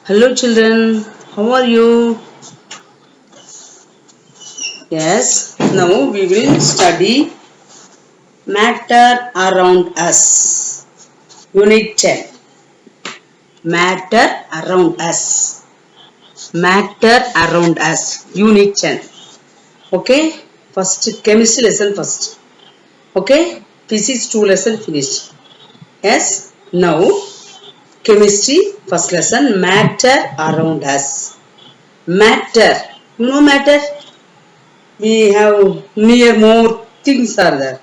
Hello children, how are you? Yes, now we will study matter around us. Unit 10. Matter around us. Matter around us. Unit 10. Okay, first chemistry lesson first. Okay, physics 2 lesson finished. Yes, now chemistry first lesson matter around us. Matter. You know matter? We have near more things are there.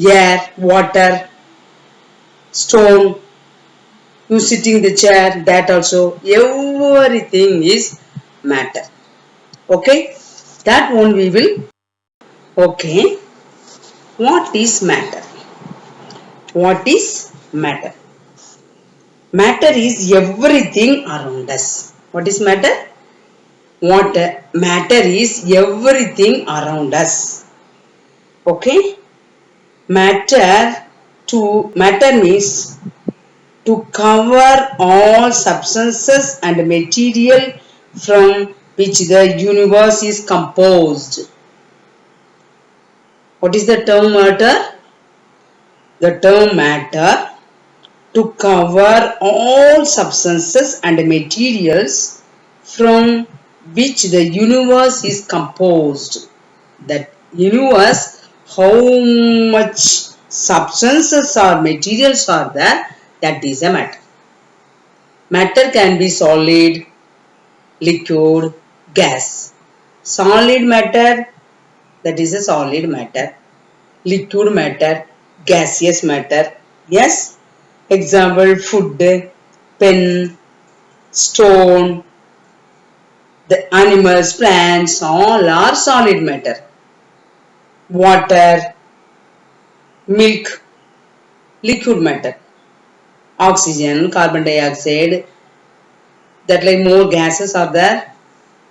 Air, water, stone, you sitting the chair, that also, everything is matter. Okay, that one we will. Okay, what is matter? What is matter? Matter is everything around us. What is matter? Matter is everything around us. Okay, matter means to cover all substances and material from which the universe is composed. What is the term matter? The term matter to cover all substances and materials from which the universe is composed. That universe, how much substances or materials are there, that is a matter. Matter can be solid, liquid, gas. Solid matter, that is a solid matter. Liquid matter, gaseous matter. Yes. Example, food, pen, stone, the animals, plants, all are solid matter. Water, milk, liquid matter. Oxygen, carbon dioxide, that like more gases are there.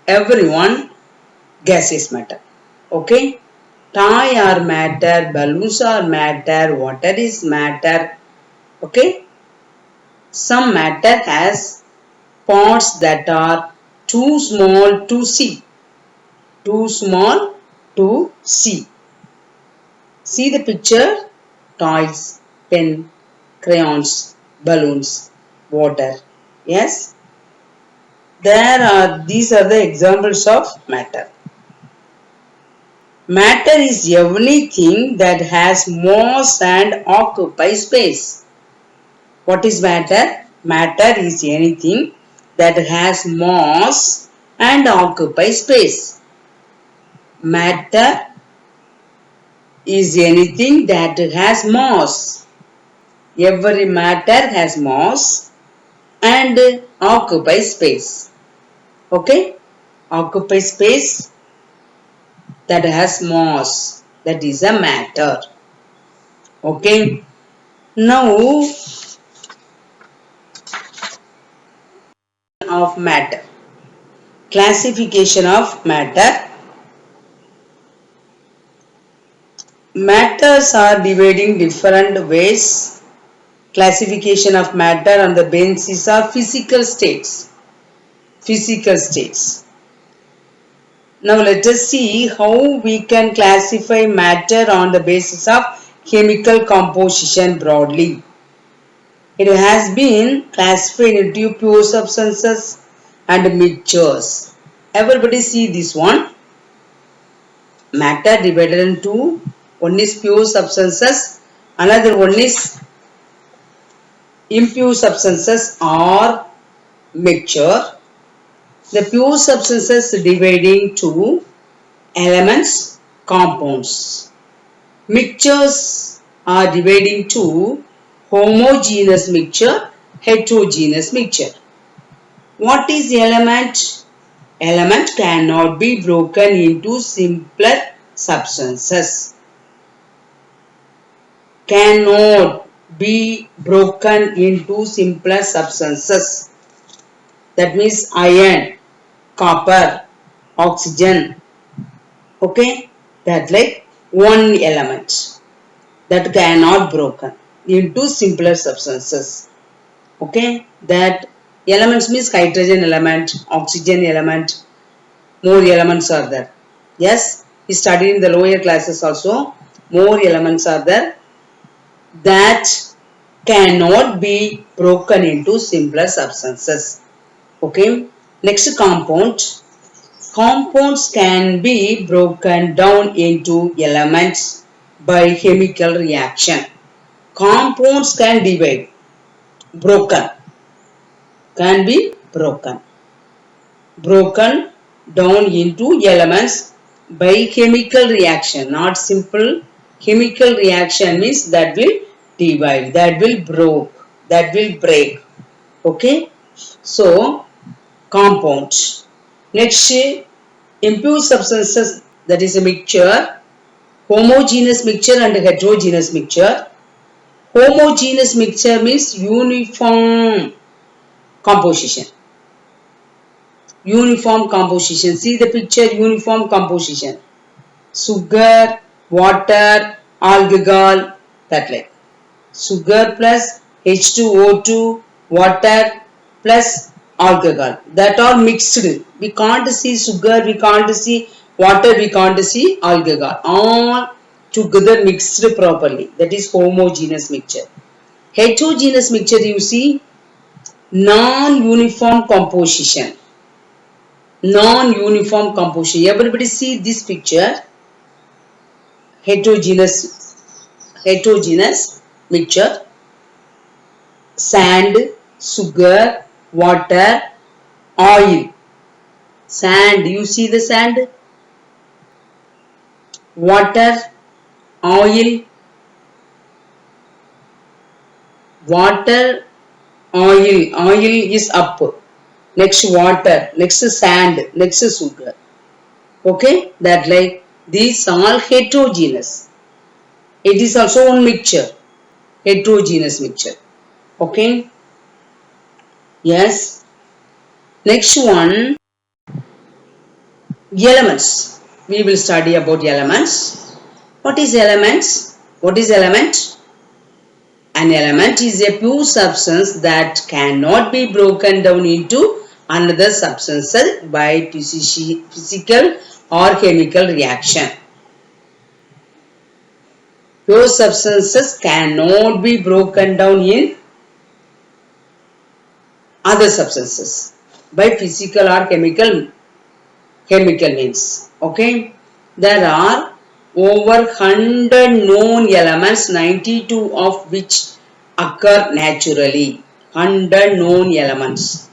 Everyone gaseous matter. Okay. Toy are matter, balloons are matter, water is matter. Okay. Some matter has parts that are too small to see. Too small to see. See the picture? Toys, pen, crayons, balloons, water. Yes. These are the examples of matter. Matter is everything that has mass and occupies space. What is matter? Matter is anything that has mass and occupies space. Matter is anything that has mass. Every matter has mass and occupies space. Okay? Occupies space that has mass. That is a matter. Okay? Now, of matter. Classification of matter. Matters are dividing different ways. Classification of matter on the basis of physical states. Physical states. Now let us see how we can classify matter on the basis of chemical composition broadly. It has been classified into pure substances and mixtures. Everybody see this one. Matter divided into one is pure substances, another one is impure substances or mixture. The pure substances dividing to elements, compounds. Mixtures are dividing to homogeneous mixture, heterogeneous mixture. What is element? Element cannot be broken into simpler substances. Cannot be broken into simpler substances. That means iron, copper, oxygen. Okay, that like one element that cannot broken into simpler substances. Okay, that Elements means hydrogen element, oxygen element, more elements are there. Yes, we studied in the lower classes also. More elements are there that cannot be broken into simpler substances. Okay. Next, compound. Compounds can be broken down into elements by chemical reaction. Compounds can divide, broken, can be broken down into elements by chemical reaction. Not simple chemical reaction means that will divide, that will break. Okay. So compound. Next, impure substances, that is a mixture, homogeneous mixture and heterogeneous mixture. Homogeneous mixture means uniform composition. Uniform composition. See the picture, uniform composition. Sugar, water, alcohol, that like. Sugar plus H2O2, water plus alcohol. That are mixed. We can't see sugar, we can't see water, we can't see alcohol. All together mixed properly. That is homogeneous mixture. Heterogeneous mixture, you see, non-uniform composition. Non-uniform composition. Everybody see this picture. Heterogeneous mixture. Sand, sugar, water, oil. Sand, you see the sand? Water, oil, water, oil is up. Next water, next sand, next sugar. Okay, that like these are heterogeneous. It is also one mixture, heterogeneous mixture. Okay. Yes. Next one, elements. We will study about elements. What is elements? What is element? An element is a pure substance that cannot be broken down into another substance by physical or chemical reaction. Pure substances cannot be broken down in other substances by physical or chemical means. Okay. There are over 100 known elements, 92 of which occur naturally. 100 known elements.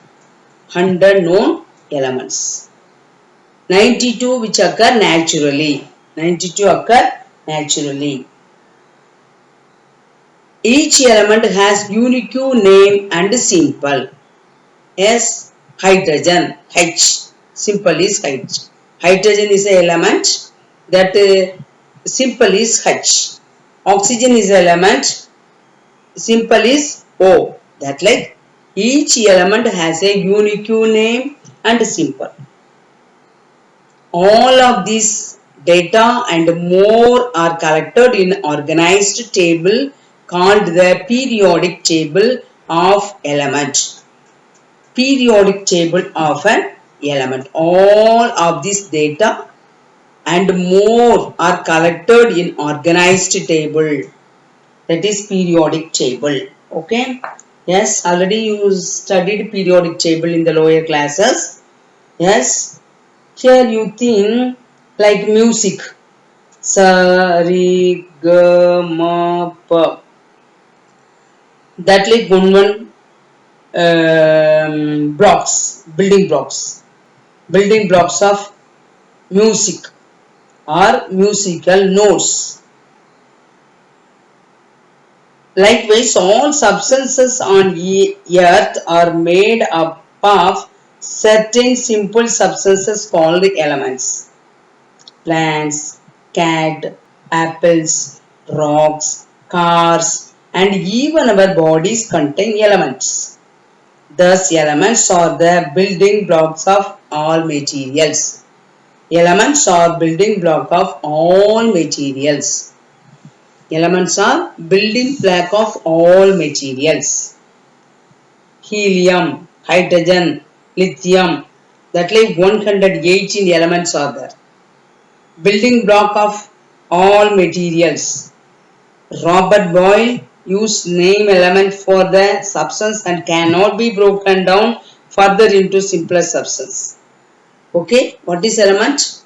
100 known elements. 92 which occur naturally. 92 occur naturally. Each element has unique name and symbol. S, hydrogen, H. Simple is H. Hydrogen is an element that simple is H. Oxygen is an element, simple is O. That like each element has a unique name and symbol. All of these data and more are collected in organized table called the periodic table of element. Periodic table of an element. All of this data and more are collected in organized table. That is periodic table. Okay. Yes, already you studied periodic table in the lower classes. Yes. Here you think like music. Sa, re, ga, ma, pa. That like one building blocks of music or musical notes. Likewise, all substances on earth are made up of certain simple substances called elements. Plants, cat, apples, rocks, cars, and even our bodies contain elements. Thus, elements are the building blocks of all materials. Elements are building block of all materials. Elements are building block of all materials. Helium, hydrogen, lithium. That like 118 elements are there. Building block of all materials. Robert Boyle used name element for the substance and cannot be broken down further into simpler substance. Okay, what is element?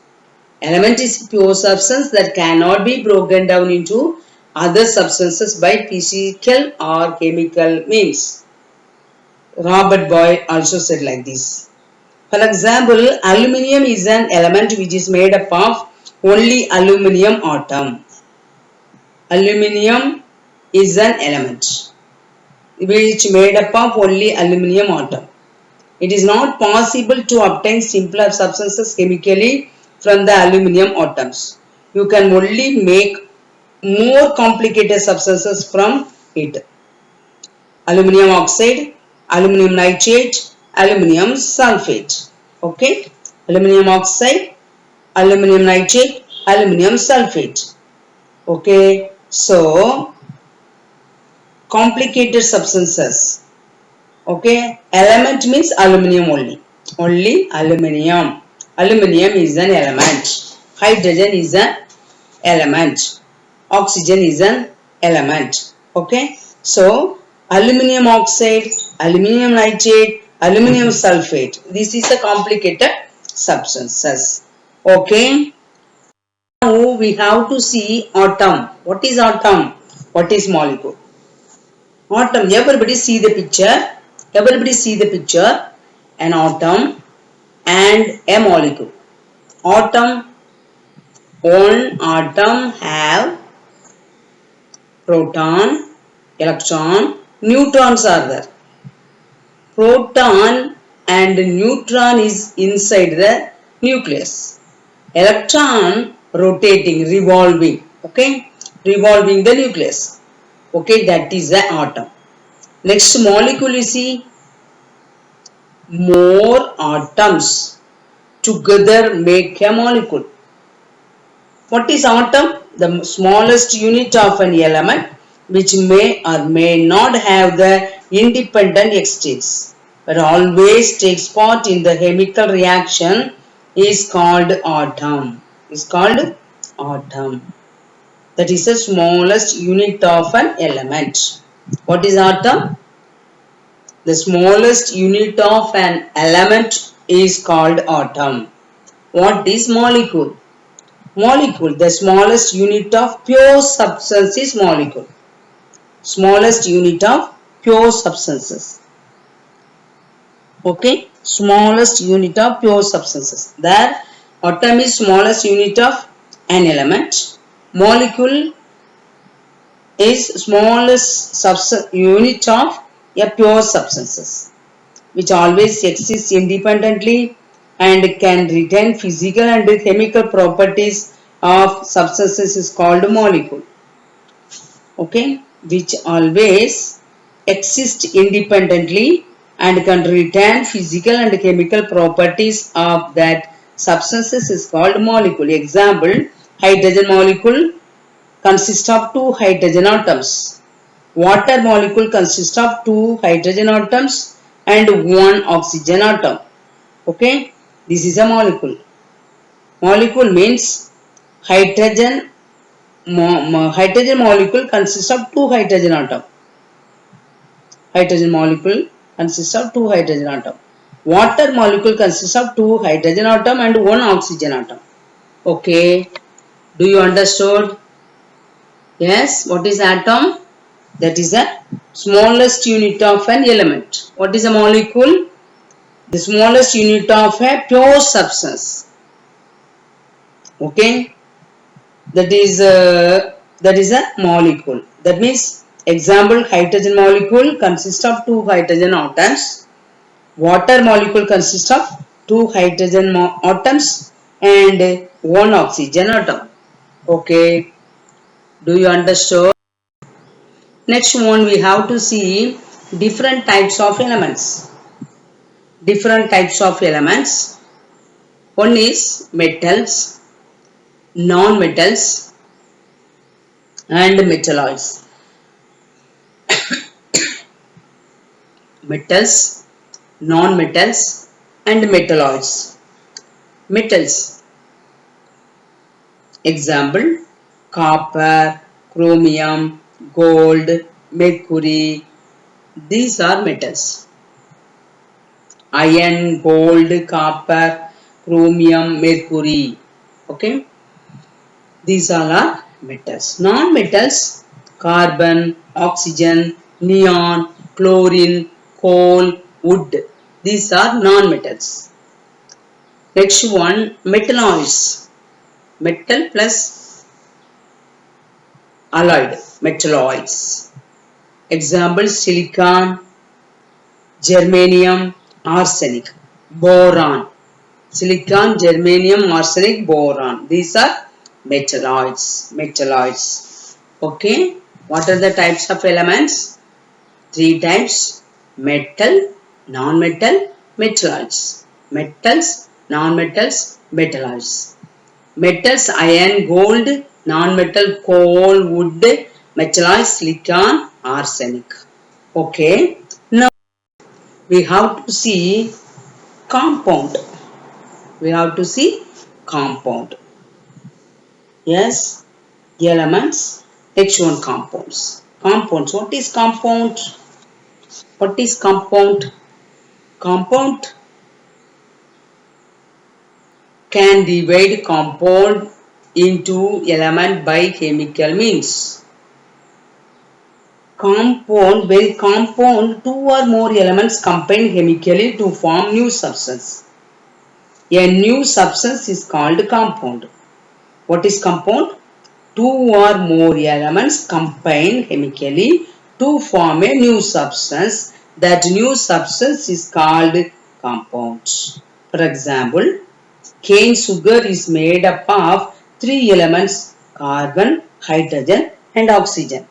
Element is pure substance that cannot be broken down into other substances by physical or chemical means. Robert Boyle also said like this. For example, aluminium is an element which is made up of only aluminium atom. Aluminium is an element which made up of only aluminium atom. It is not possible to obtain simpler substances chemically from the aluminium atoms. You can only make more complicated substances from it. Aluminium oxide, aluminium nitrate, aluminium sulfate. Okay, aluminium oxide, aluminium nitrate, aluminium sulfate. Okay, so complicated substances. Okay, element means aluminium only. Only aluminium. Aluminium is an element. Hydrogen is an element. Oxygen is an element. Okay, so aluminium oxide, aluminium nitrate, aluminium sulfate. This is the complicated substances. Okay. Now we have to see atom. What is atom? What is molecule? Atom. Everybody see the picture. Everybody see the picture. An atom and a molecule. Atom. One atom have proton, electron, neutrons are there. Proton and neutron is inside the nucleus. Electron rotating, revolving. Okay, revolving the nucleus. Okay, that is the atom. Next molecule you see, more atoms together make a molecule. What is atom? The smallest unit of an element which may or may not have the independent exchange but always takes part in the chemical reaction is called atom. Is called atom. That is the smallest unit of an element. What is atom? The smallest unit of an element is called atom. What is molecule? Molecule, the smallest unit of pure substance is molecule. Smallest unit of pure substances. Okay, smallest unit of pure substances. There, atom is smallest unit of an element. Molecule is smallest unit of a pure substances, which always exists independently and can retain physical and chemical properties of substances is called molecule. Okay, which always exist independently and can retain physical and chemical properties of that substances is called molecule. Example, hydrogen molecule consists of two hydrogen atoms. Water molecule consists of two hydrogen atoms and one oxygen atom. Okay, this is a molecule. Molecule means hydrogen molecule consists of two hydrogen atom. Hydrogen molecule consists of two hydrogen atom. Water molecule consists of two hydrogen atom and one oxygen atom. Okay, do you understood? Yes, what is atom? That is the smallest unit of an element. What is a molecule? The smallest unit of a pure substance. Okay, that is a molecule. That means, example, hydrogen molecule consists of two hydrogen atoms. Water molecule consists of two hydrogen atoms and one oxygen atom. Okay, do you understand? Next one, we have to see different types of elements. Different types of elements. One is metals, non-metals and metalloids. Metals, non-metals and metalloids. Metals, example, copper, chromium, gold, mercury, these are metals. Iron, gold, copper, chromium, mercury. Okay, these all are metals. Non-metals, carbon, oxygen, neon, chlorine, coal, wood. These are non-metals. Next one, metalloids. Metal plus alloyed, metalloids. Example, silicon, germanium, arsenic, boron. Silicon, germanium, arsenic, boron. These are metalloids. Metalloids. Okay. What are the types of elements? Three types: metal, non-metal, metalloids. Metals, non-metals, metalloids. Metals: iron, gold; non-metal: coal, wood; metalloids: silicon, arsenic. Okay. Now we have to see compound. We have to see compound. Yes, elements. Next one, compounds. Compounds. What is compound? What is compound? Compound can divide compound into element by chemical means. Compound, when compound, two or more elements combine chemically to form new substance. A new substance is called compound. What is compound? Two or more elements combine chemically to form a new substance. That new substance is called compound. For example, cane sugar is made up of three elements: carbon, hydrogen and oxygen.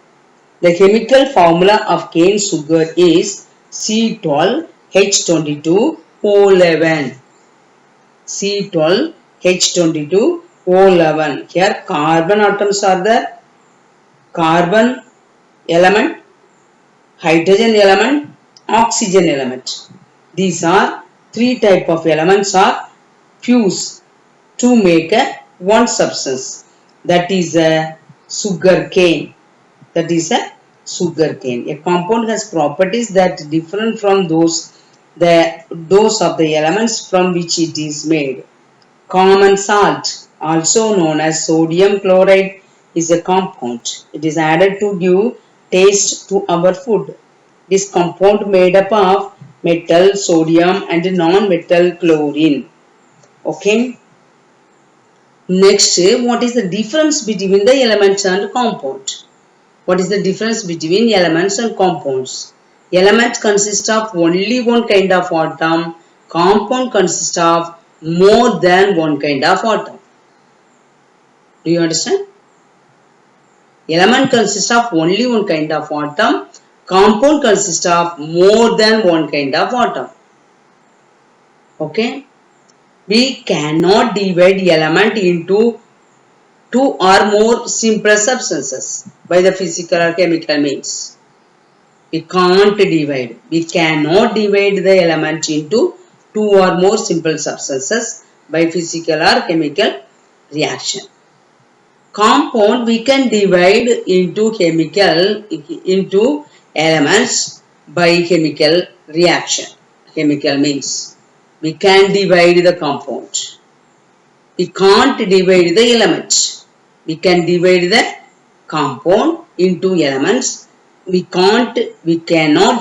The chemical formula of cane sugar is C12H22O11. C12H22O11. Here carbon atoms are there. Carbon element, hydrogen element, oxygen element. These are three type of elements are fused to make a one substance. That is a sugar cane. That is a sugar cane. A compound has properties that different from those of the elements from which it is made. Common salt, also known as sodium chloride, is a compound. It is added to give taste to our food. This compound made up of metal, sodium and non-metal chlorine. Okay. Next, what is the difference between the elements and compound? What is the difference between elements and compounds? Element consists of only one kind of atom. Compound consists of more than one kind of atom. Do you understand? Element consists of only one kind of atom. Compound consists of more than one kind of atom. Okay. We cannot divide element into two or more simpler substances by the physical or chemical means. We can't divide. We cannot divide the element into two or more simple substances by physical or chemical reaction. Compound we can divide into elements by chemical reaction. Chemical means we can divide the compound. We can't divide the element. We can divide the compound into elements. We cannot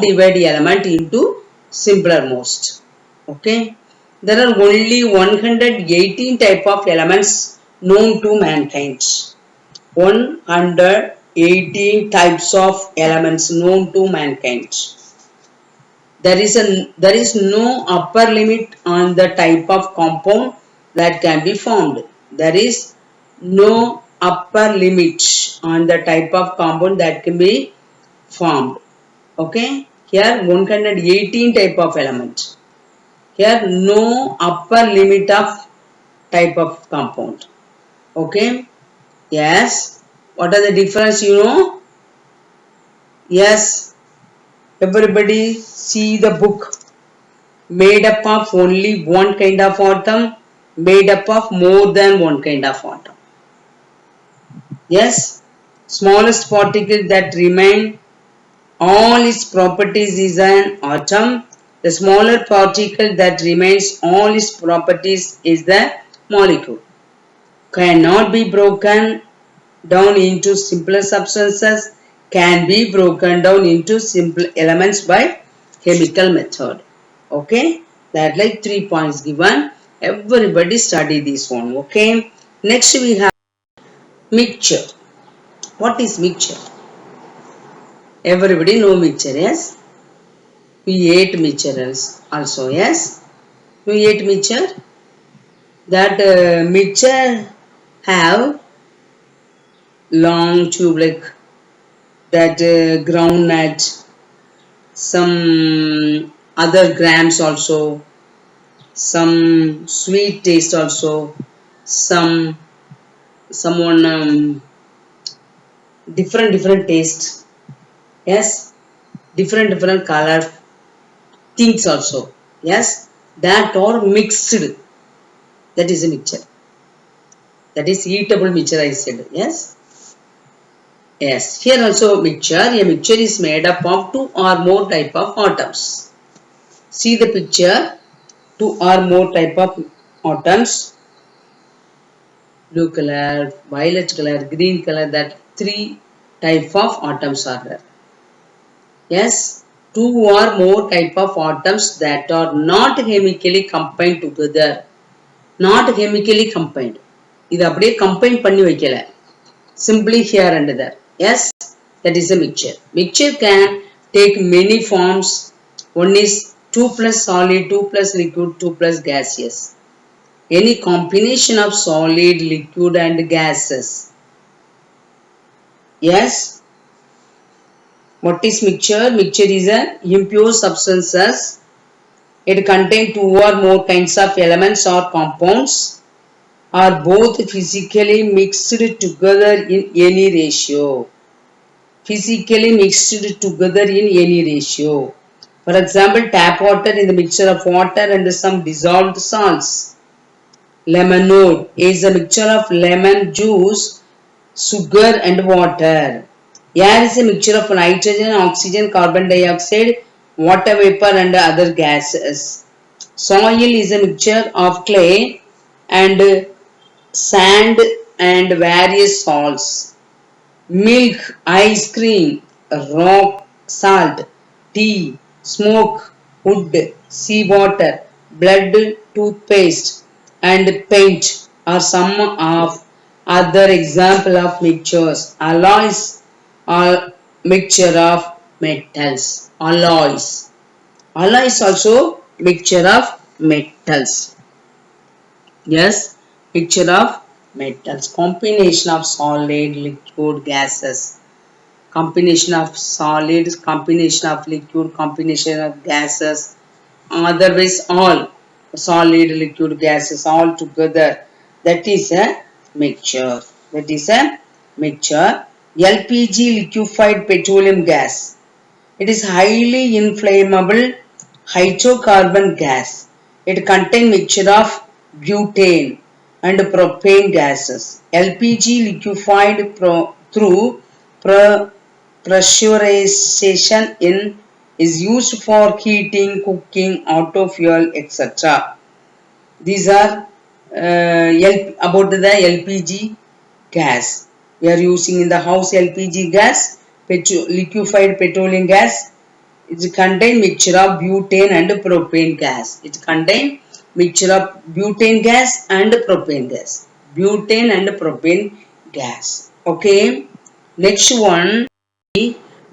divide the element into simpler most. Okay. There are only 118 type of elements known to mankind. 118 types of elements known to mankind. There is no upper limit on the type of compound that can be formed. There is no upper limit on the type of compound that can be formed. Okay. Here 118 type of element. Here no upper limit of type of compound. Okay. Yes. What are the difference you know? Yes. Everybody see the book. made up of only one kind of atom, made up of more than one kind of atom. Yes, smallest particle that remain all its properties is an atom. The smaller particle that remains all its properties is the molecule. Cannot be broken down into simpler substances, can be broken down into simple elements by chemical method. Okay, that like 3 points given. Everybody study this one. Okay, next we have mixture. What is mixture? Everybody know mixture, yes? We ate mixture also, yes? We ate mixture. That mixture have long tube like that groundnut, some other grams also, some sweet taste also, someone different taste, yes, different color things also, yes, that are mixed. That is a mixture. That is eatable mixture, I said, yes. Yes, here also mixture. A mixture is made up of two or more type of atoms. See the picture. Two or more type of atoms. Blue color, violet color, green color. That three type of atoms are there. Yes, two or more type of atoms that are not chemically combined together. Not chemically combined. இது அப்படியே combine பண்ணி வைக்கல. Simply here and there. Yes, that is a mixture. Mixture can take many forms. One is 2 plus solid, 2 plus liquid, 2 plus gaseous. Any combination of solid, liquid and gases. Yes. What is mixture? Mixture is an impure substances. It contains two or more kinds of elements or compounds, are both physically mixed together in any ratio. Physically mixed together in any ratio. For example, tap water in the mixture of water and some dissolved salts. Lemonade is a mixture of lemon juice, sugar and water. Air is a mixture of nitrogen, oxygen, carbon dioxide, water vapor and other gases. Soil is a mixture of clay and sand and various salts. Milk, ice cream, rock salt, tea, smoke, wood, seawater, blood, toothpaste and paint are some of other example of mixtures. Alloys are mixture of metals. Alloys. Alloys also mixture of metals. Yes, mixture of metals. Combination of solid, liquid, gases. Combination of solids, combination of liquid, combination of gases. Otherwise, all solid, liquid, gases all together. That is a mixture. That is a mixture. LPG, liquefied petroleum gas. It is highly inflammable hydrocarbon gas. It contains mixture of butane and propane gases. LPG liquefied through pressurization is used for heating, cooking, auto fuel, etc. These are about the LPG gas. We are using in the house LPG gas, liquefied petroleum gas. It contains mixture of butane and propane gas. It contains mixture of butane gas and propane gas. Butane and propane gas. Okay. Next one,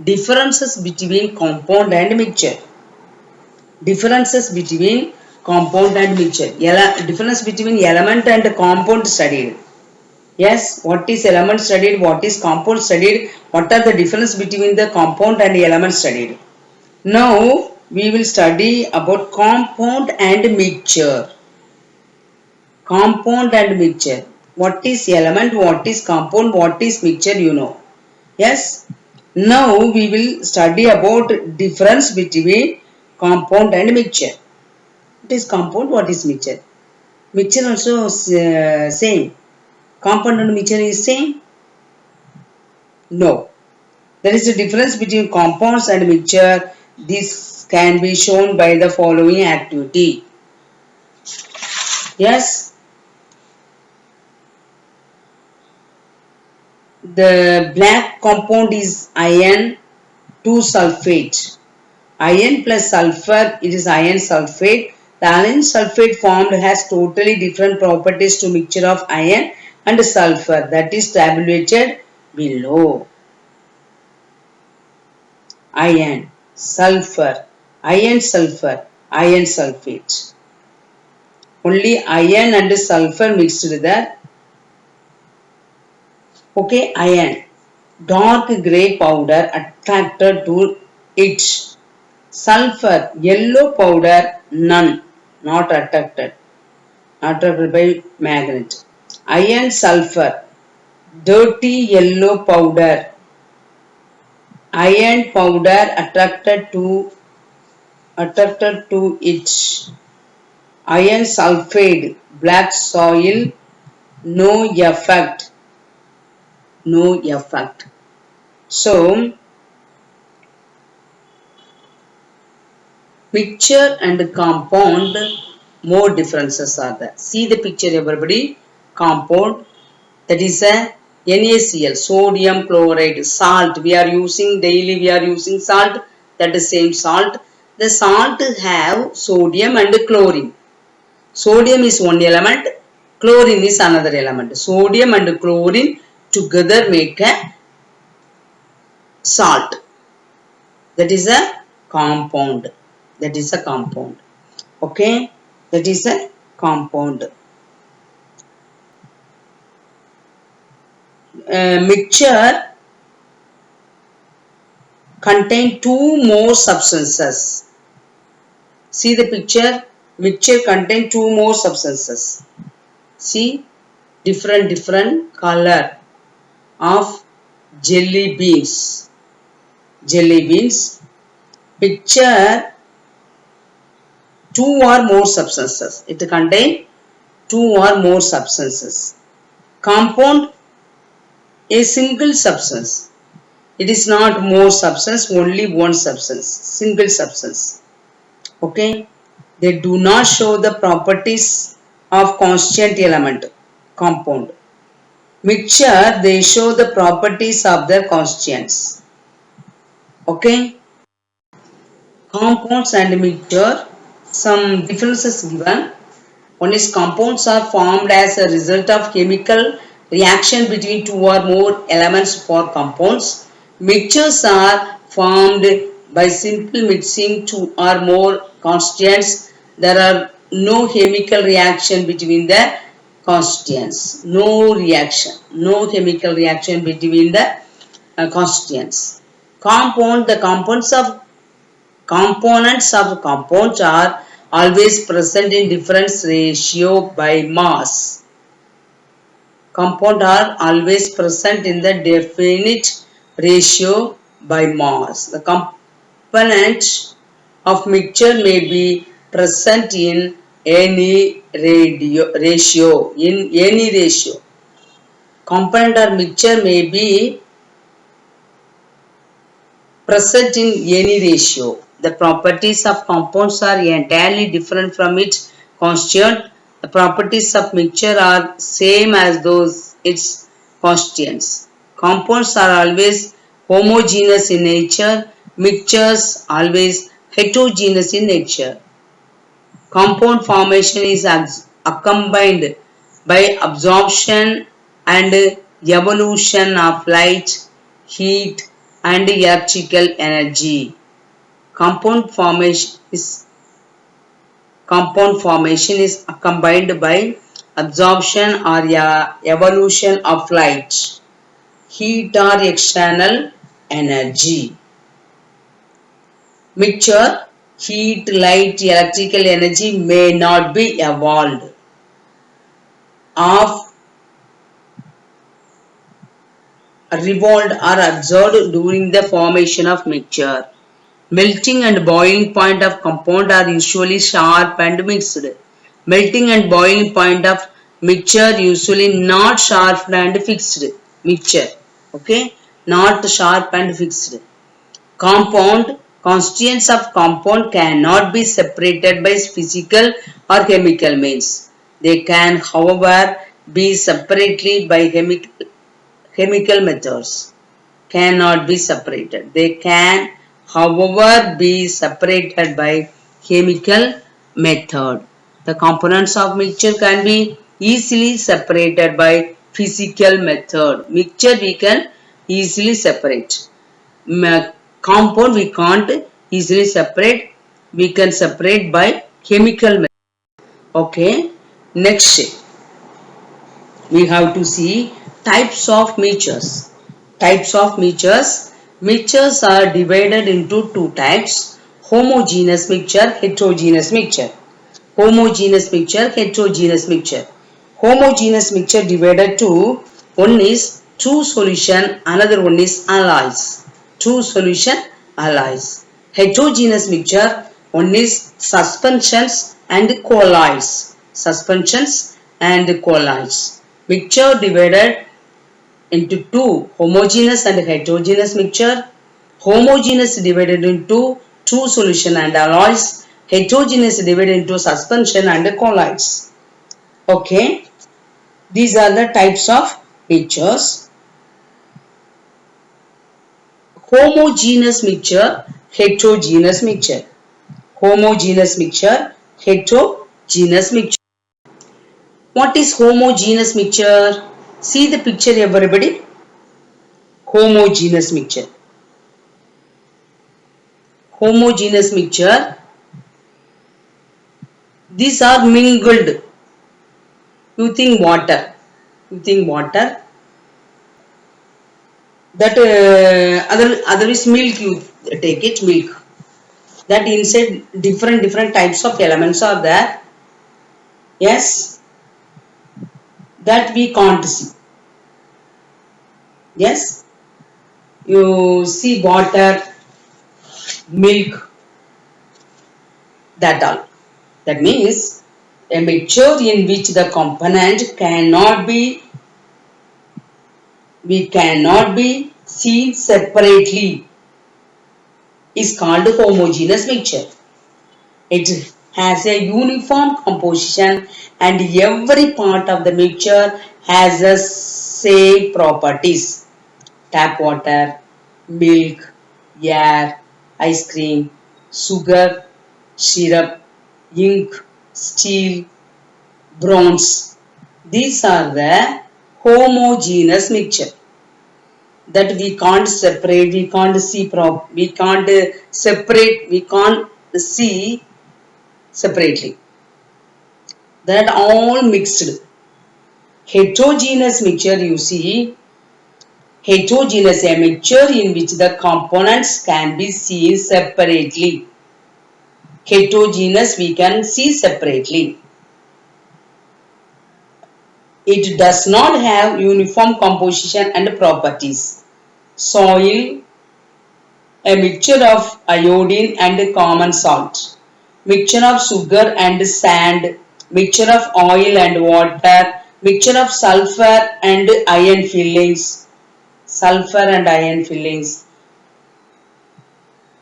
differences between compound and mixture. Differences between compound and mixture. Difference between element and compound studied. Yes, what is element studied? What is compound studied? What are the difference between the compound and element studied? Now we will study about compound and mixture. Compound and mixture. What is element? What is compound? What is mixture? You know. Yes. Now we will study about difference between compound and mixture. What is compound? What is mixture? Mixture also same. Compound and mixture is same? No. There is a difference between compounds and mixture. This can be shown by the following activity. Yes, the black compound is iron 2 sulfate. Iron plus sulfur, it is iron sulfate. The iron sulfate formed has totally different properties to mixture of iron and sulfur, that is tabulated below. Iron, sulfur, iron sulfur, iron sulfate. Only iron and sulfur mixed there. Okay, iron. Dark grey powder attracted to it. Sulfur, yellow powder, none, not attracted. Attracted by magnet. Iron sulfur, dirty yellow powder. Iron powder attracted to it. Iron sulfide, black soil, no effect. No effect. So, mixture and compound, more differences are there. See the picture everybody. Compound, that is a NaCl, sodium chloride, salt. We are using daily, we are using salt, that is same salt. The salt have sodium and chlorine. Sodium is one element, chlorine is another element. Sodium and chlorine together make a salt. That is a compound. That is a compound. Okay, that is a compound. Mixture contain two more substances. See the picture. Mixture contain two more substances. See, different color of jelly beans. Jelly beans. Picture two or more substances. It contain two or more substances. Compound, a single substance. It is not more substance, only one substance, single substance. Okay, they do not show the properties of constant element, compound. Mixture, they show the properties of their constituents. Okay, compounds and mixture, some differences given. One is compounds are formed as a result of chemical reaction between two or more elements for compounds. Mixtures are formed by simple mixing two or more constituents. There are no chemical reaction between the constituents. No reaction. No chemical reaction between the constituents. The components of compounds are always present in difference ratio by mass. Compounds are always present in the definite ratio by mass. The component of mixture may be present in any ratio. Component or mixture may be present in any ratio. The properties of compounds are entirely different from its constituent. The properties of mixture are same as those its constituents. Compounds are always homogeneous in nature. Mixtures always heterogeneous in nature. Compound formation is accompanied by absorption and evolution of light, heat, and electrical energy. Compound formation is accompanied by absorption or evolution of light, heat or external energy. Mixture, heat, light, electrical energy may not be evolved revolved or absorbed during the formation of mixture. Melting and boiling point of compound are usually sharp and mixed. Melting and boiling point of mixture usually not sharp and fixed. Mixture, okay, not sharp and fixed. Compound, constituents of compound cannot be separated by physical or chemical means. They can, however, be separately by chemical methods. Cannot be separated. They can, however, be separated by chemical method. The components of mixture can be easily separated by physical method. Mixture we can easily separate. Compound we can't easily separate. We can separate by chemical method. Okay. Next, we have to see types of mixtures. Types of mixtures. Mixtures are divided into two types: homogeneous mixture, heterogeneous mixture. Homogeneous mixture, heterogeneous mixture. Homogeneous mixture divided to one is two solution, another one is alloys. Two solution, alloys. Heterogeneous mixture, one is suspensions and colloids. Suspensions and colloids. Mixture divided into two: homogeneous and heterogeneous mixture. Homogeneous divided into two solution and alloys. Heterogeneous divided into suspension and colloids. Okay, these are the types of mixtures. Homogeneous mixture, heterogeneous mixture. Homogeneous mixture, heterogeneous mixture. What is homogeneous mixture? See the picture, everybody. Homogeneous mixture. Homogeneous mixture. These are mingled. You think water. You think water. That other is milk. You take it, milk. That inside different types of elements are there. Yes. That we can't see. Yes. You see water, milk, that all. That means a mixture in which the component cannot be seen separately is called homogeneous mixture. It has a uniform composition and every part of the mixture has the same properties. Tap water, milk, air, ice cream, sugar, syrup, ink, steel, bronze. These are the homogeneous mixture that we can't separate, we can't see we can't separate, we can't see separately. That all mixed. Heterogeneous mixture, you see, heterogeneous, a mixture in which the components can be seen separately. Heterogeneous we can see separately. It does not have uniform composition and properties. Soil, a mixture of iodine and common salt. Mixture of sugar and sand. Mixture of oil and water. Mixture of sulfur and iron fillings. Sulfur and iron fillings.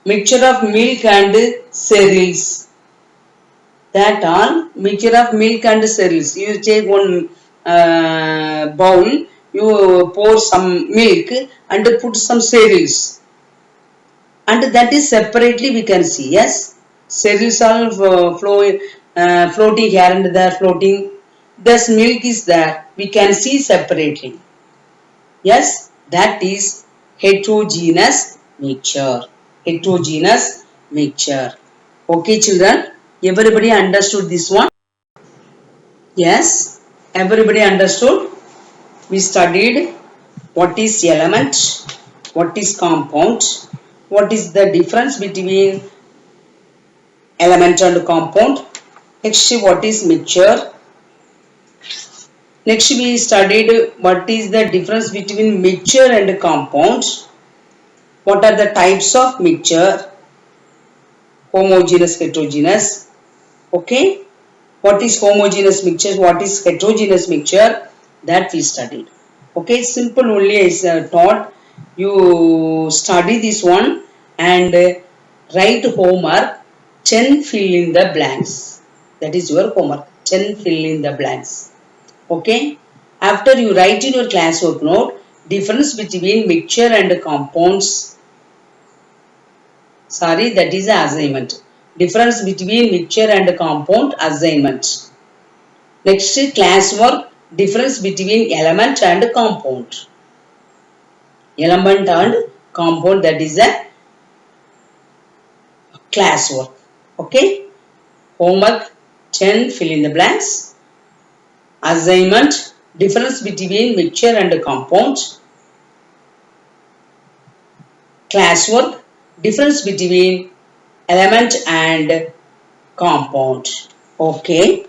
Mixture of milk and cereals. That all mixture of milk and cereals. You take one bowl, you pour some milk and put some cereals, and that is separately we can see. Yes, cereals are floating here and there, floating. This milk is there, we can see separately. Yes, that is heterogeneous mixture. Heterogeneous mixture. Okay, children, everybody understood this one? Yes, everybody understood. We studied what is element, what is compound, what is the difference between element and compound. Next, what is mixture. Next, we studied what is the difference between mixture and compound. What are the types of mixture? homogeneous, heterogeneous. Okay, what is homogeneous mixture, what is heterogeneous mixture, that we studied. Okay, simple only is taught. You study this one and write homework 10 fill in the blanks. That is your homework, 10 fill in the blanks. Okay, after you write in your classwork note difference between mixture and compounds. Sorry, that is the assignment. Difference between mixture and compound assignment. Next, classwork, difference between element and compound. Element and compound, that is a classwork. Okay. Homework 10, fill in the blanks. Assignment, difference between mixture and compound. Classwork, difference between element and compound. Okay.